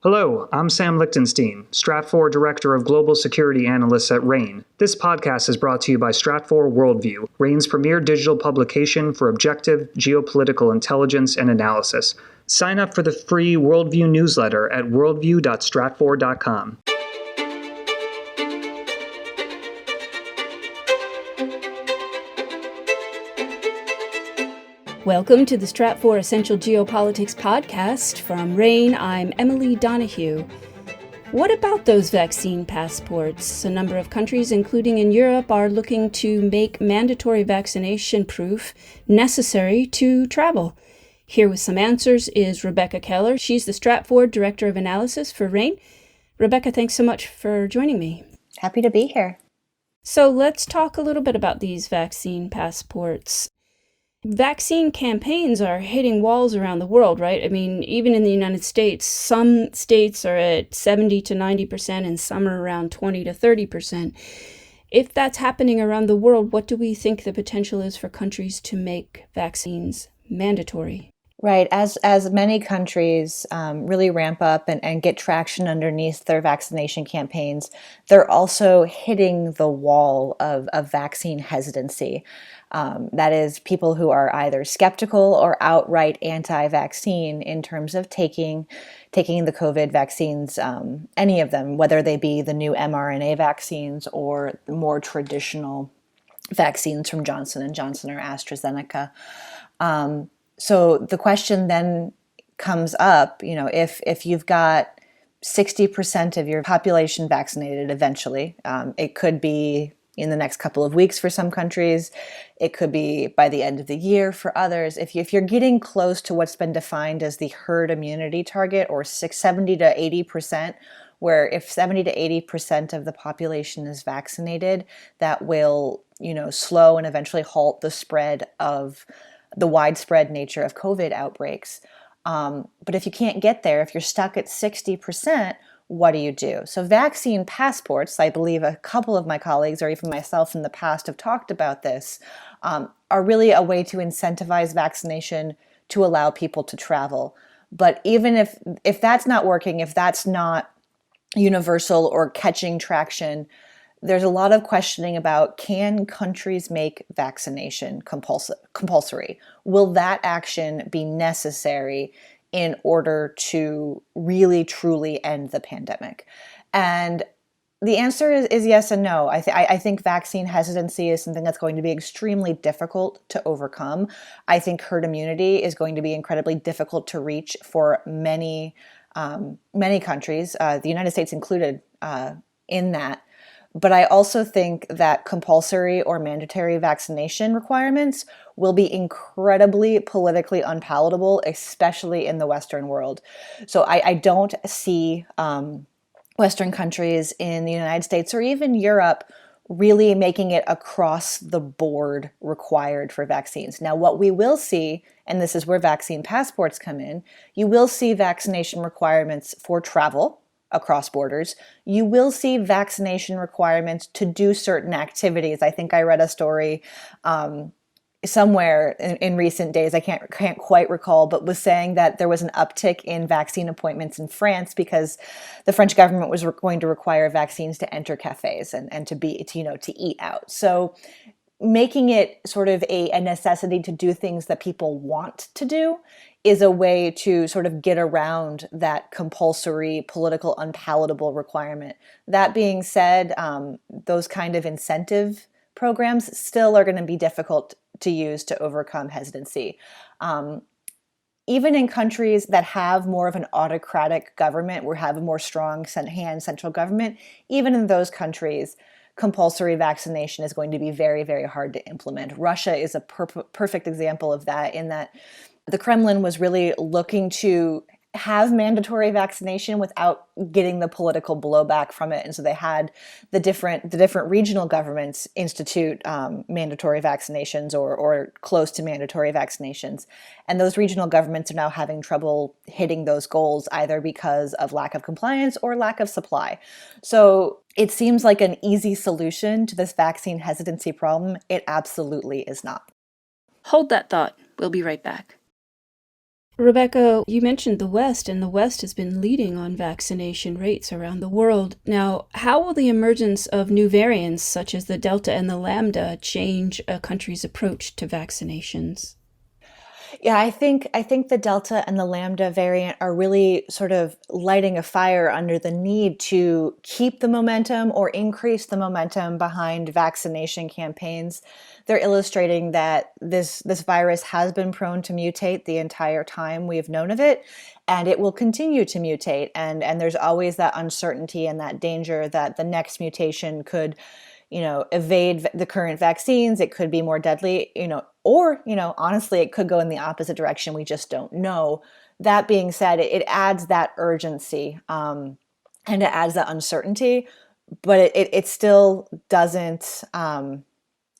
Hello, I'm Sam Lichtenstein, Stratfor Director of Global Security Analysts at RANE. This podcast is brought to you by Stratfor Worldview, RANE's premier digital publication for objective geopolitical intelligence and analysis. Sign up for the free Worldview newsletter at worldview.stratfor.com. Welcome to the Stratfor Essential Geopolitics podcast. From RANE, I'm Emily Donahue. What about those vaccine passports? A number of countries, including in Europe, are looking to make mandatory vaccination proof necessary to travel. Here with some answers is Rebecca Keller. She's the Stratfor Director of Analysis for RANE. Rebecca, thanks so much for joining me. Happy to be here. So let's talk a little bit about these vaccine passports. Vaccine campaigns are hitting walls around the world, right? I mean, even in the United States, some states are at 70 to 90% and some are around 20 to 30%. If that's happening around the world, what do we think the potential is for countries to make vaccines mandatory? Right. As many countries really ramp up and get traction underneath their vaccination campaigns, they're also hitting the wall of vaccine hesitancy. That is, people who are either skeptical or outright anti-vaccine in terms of taking the COVID vaccines, any of them, whether they be the new mRNA vaccines or the more traditional vaccines from Johnson & Johnson or AstraZeneca. So the question then comes up, if you've got 60% of your population vaccinated eventually, it could be in the next couple of weeks for some countries, it could be by the end of the year for others. If you're getting close to what's been defined as the herd immunity target, or 70 to 80%, where if 70 to 80% of the population is vaccinated, that will, slow and eventually halt the spread of the widespread nature of COVID outbreaks. But if you can't get there, if you're stuck at 60%, what do you do? So vaccine passports, I believe a couple of my colleagues or even myself in the past have talked about this, are really a way to incentivize vaccination to allow people to travel. But even if that's not working, if that's not universal or catching traction, there's a lot of questioning about, can countries make vaccination compulsory? Will that action be necessary in order to really, truly end the pandemic? And the answer is yes and no. I think vaccine hesitancy is something that's going to be extremely difficult to overcome. I think herd immunity is going to be incredibly difficult to reach for many countries, the United States included in that. But I also think that compulsory or mandatory vaccination requirements will be incredibly politically unpalatable, especially in the Western world. So I don't see Western countries in the United States or even Europe really making it across the board required for vaccines. Now, what we will see, and this is where vaccine passports come in, you will see vaccination requirements for travel across borders. You will see vaccination requirements to do certain activities. I think I read a story somewhere in recent days, I can't quite recall, but was saying that there was an uptick in vaccine appointments in France because the French government was going to require vaccines to enter cafes and to eat out. So making it sort of a necessity to do things that people want to do is a way to sort of get around that compulsory, political, unpalatable requirement. That being said, those kind of incentive programs still are going to be difficult to use to overcome hesitancy. Even in countries that have more of an autocratic government, or have a more strong central government, even in those countries, compulsory vaccination is going to be very, very hard to implement. Russia is a perfect example of that, in that the Kremlin was really looking to have mandatory vaccination without getting the political blowback from it. And so they had the different regional governments institute mandatory vaccinations or close to mandatory vaccinations. And those regional governments are now having trouble hitting those goals, either because of lack of compliance or lack of supply. So it seems like an easy solution to this vaccine hesitancy problem. It absolutely is not. Hold that thought. We'll be right back. Rebecca, you mentioned the West, and the West has been leading on vaccination rates around the world. Now, how will the emergence of new variants, such as the Delta and the Lambda, change a country's approach to vaccinations? Yeah, I think the Delta and the Lambda variant are really sort of lighting a fire under the need to keep the momentum or increase the momentum behind vaccination campaigns. They're illustrating that this virus has been prone to mutate the entire time we've known of it, and it will continue to mutate. And there's always that uncertainty and that danger that the next mutation could evade the current vaccines. It could be more deadly, or, honestly, it could go in the opposite direction. We just don't know. That being said, it adds that urgency, and it adds that uncertainty, but it still doesn't,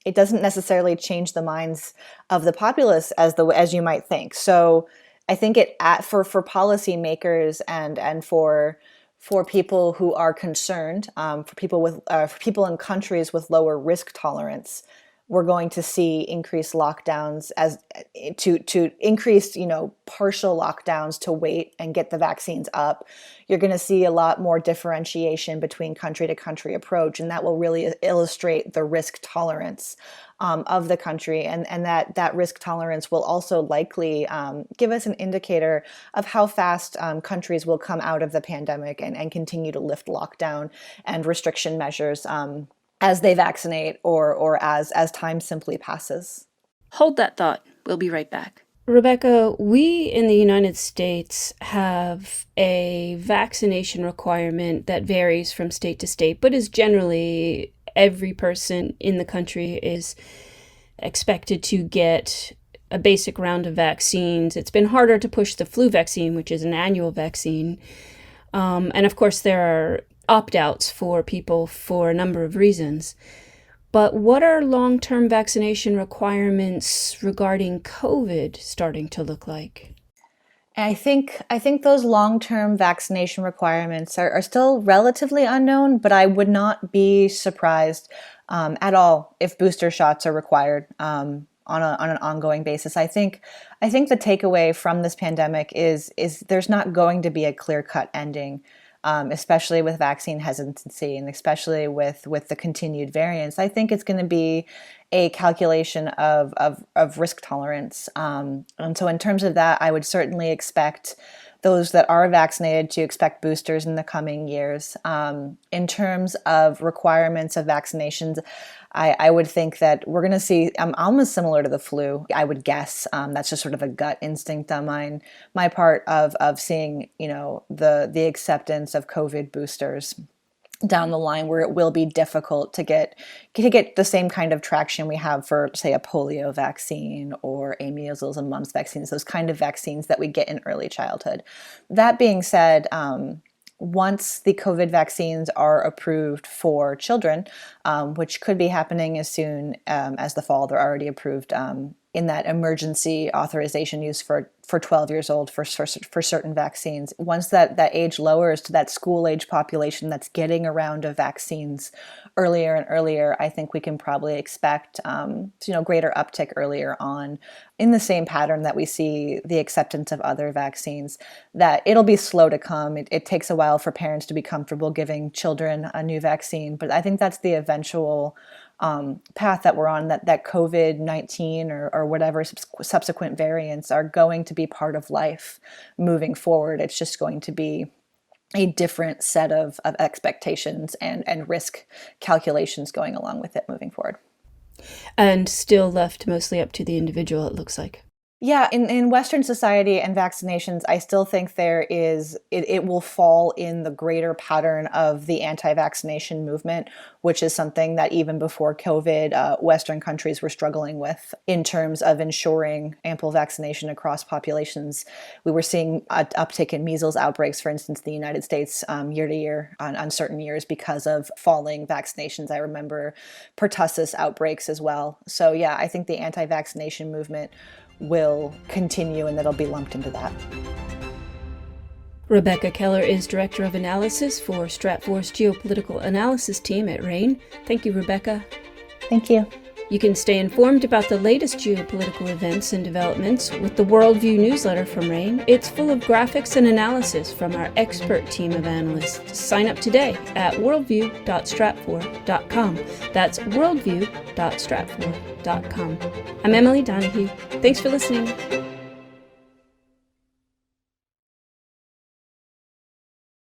it doesn't necessarily change the minds of the populace as you might think. So I think for policymakers and for people who are concerned, for people in countries with lower risk tolerance, we're going to see increased lockdowns to increase, partial lockdowns to wait and get the vaccines up. You're going to see a lot more differentiation between country to country approach, and that will really illustrate the risk tolerance of the country, and that risk tolerance will also likely give us an indicator of how fast countries will come out of the pandemic and continue to lift lockdown and restriction measures as they vaccinate or as time simply passes. Hold that thought. We'll be right back. Rebecca, we in the United States have a vaccination requirement that varies from state to state, but is generally every person in the country is expected to get a basic round of vaccines. It's been harder to push the flu vaccine, which is an annual vaccine. And of course, there are opt-outs for people for a number of reasons. But what are long-term vaccination requirements regarding COVID starting to look like? I think those long-term vaccination requirements are still relatively unknown, but I would not be surprised at all if booster shots are required on an ongoing basis. I think the takeaway from this pandemic is there's not going to be a clear-cut ending. Especially with vaccine hesitancy and especially with the continued variants. I think it's going to be a calculation of risk tolerance. And so in terms of that, I would certainly expect those that are vaccinated to expect boosters in the coming years. In terms of requirements of vaccinations, I would think that we're going to see almost similar to the flu, I would guess. That's just sort of a gut instinct on my part of seeing, the acceptance of COVID boosters down the line, where it will be difficult to get the same kind of traction we have for, say, a polio vaccine or a measles and mumps vaccines, those kind of vaccines that we get in early childhood. That being said, once the COVID vaccines are approved for children, which could be happening as soon as the fall, they're already approved in that emergency authorization use for 12 years old for certain vaccines. Once that age lowers to that school age population that's getting a round of vaccines earlier and earlier, I think we can probably expect greater uptick earlier on in the same pattern that we see the acceptance of other vaccines, that it'll be slow to come. It takes a while for parents to be comfortable giving children a new vaccine, but I think that's the eventual path that we're on, that COVID-19 or whatever subsequent variants are going to be part of life moving forward. It's just going to be a different set of expectations and risk calculations going along with it moving forward. And still left mostly up to the individual, it looks like. Yeah, in Western society and vaccinations, I still think it will fall in the greater pattern of the anti-vaccination movement, which is something that even before COVID, Western countries were struggling with in terms of ensuring ample vaccination across populations. We were seeing an uptick in measles outbreaks, for instance, in the United States year to year on certain years because of falling vaccinations. I remember pertussis outbreaks as well. So yeah, I think the anti-vaccination movement will continue and that'll be lumped into that. Rebecca Keller is Director of Analysis for Stratfor's Geopolitical Analysis team at RANE. Thank you, Rebecca. Thank you. You can stay informed about the latest geopolitical events and developments with the Worldview newsletter from RANE. It's full of graphics and analysis from our expert team of analysts. Sign up today at worldview.stratfor.com. That's worldview.stratfor.com. I'm Emily Donahue. Thanks for listening.